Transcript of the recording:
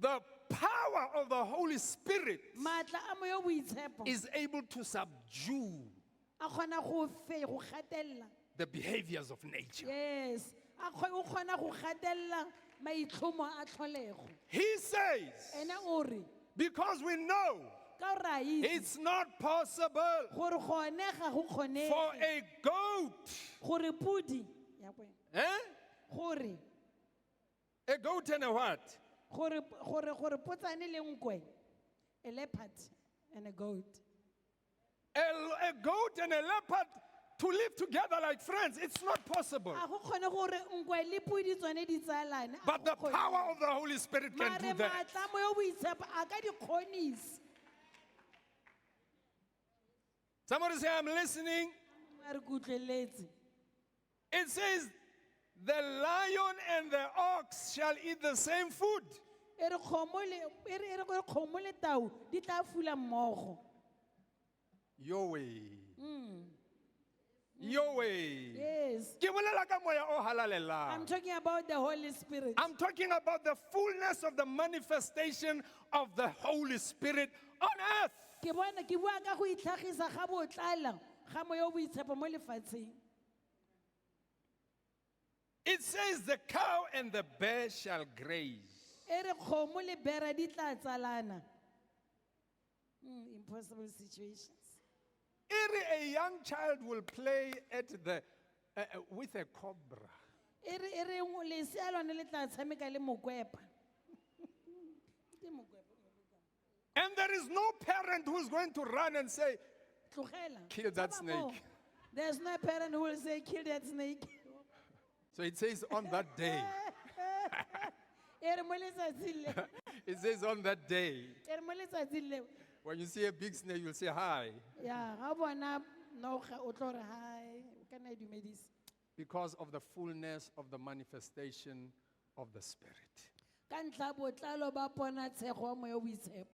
the power of the Holy Spirit maatla a moya o boitshepo is able to subdue a kgona go gatella. the behaviors of nature. Yes, o kgona go gatella maitlhomo a tlholego. He says, Ene o re because we know ka gore a itse it's not possible gore kgonega go for kgonege a goat, gore pudi ya boe gore a goat and a what? gore potsane le nkwe, a leopard and a goat. A goat and a leopard to live together like friends. It's not possible. A go kgone gore nkwe le pudi tsone di tsalane. But the power of the Holy Spirit can do mare that. maatla a moya o boitshepo a ka di kgonisa. Somebody say, I'm listening. Mare ke utlweletse. It says, the lion and the ox shall eat the same food. E re gore kgomo le tau di tla fula mmogo. Your way. Your way. Yes, Ke bolela ka moya o halalelang. I'm talking about the Holy Spirit. I'm talking about the fullness of the manifestation of the Holy Spirit on earth. Ke bua ka go itlhagisa ga botlala ga moya o boitshepo mo lefatsheng. It says the cow and the bear shall graze. E re kgomo le bera di tla tsalana. Impossible situations. A young child will play at with a cobra. E re lesea lone le tla tshameka le mokwepa. Ke mokwepa. And there is no parent who is going to run and say, Tlogela. kill that Tsamaya mo. snake. There's no parent who will say kill that snake. So it says on that day. E re mo letsatsing le. It says on that day. E re mo letsatsing le. When you see a big snake, you'll say hi. Ya, ga bona noga o tlo re hi, o kana e dumedisa. Because of the fullness of the manifestation of the Spirit. Ka ntla botlalo ba pona tshego ya moya o boitshepo.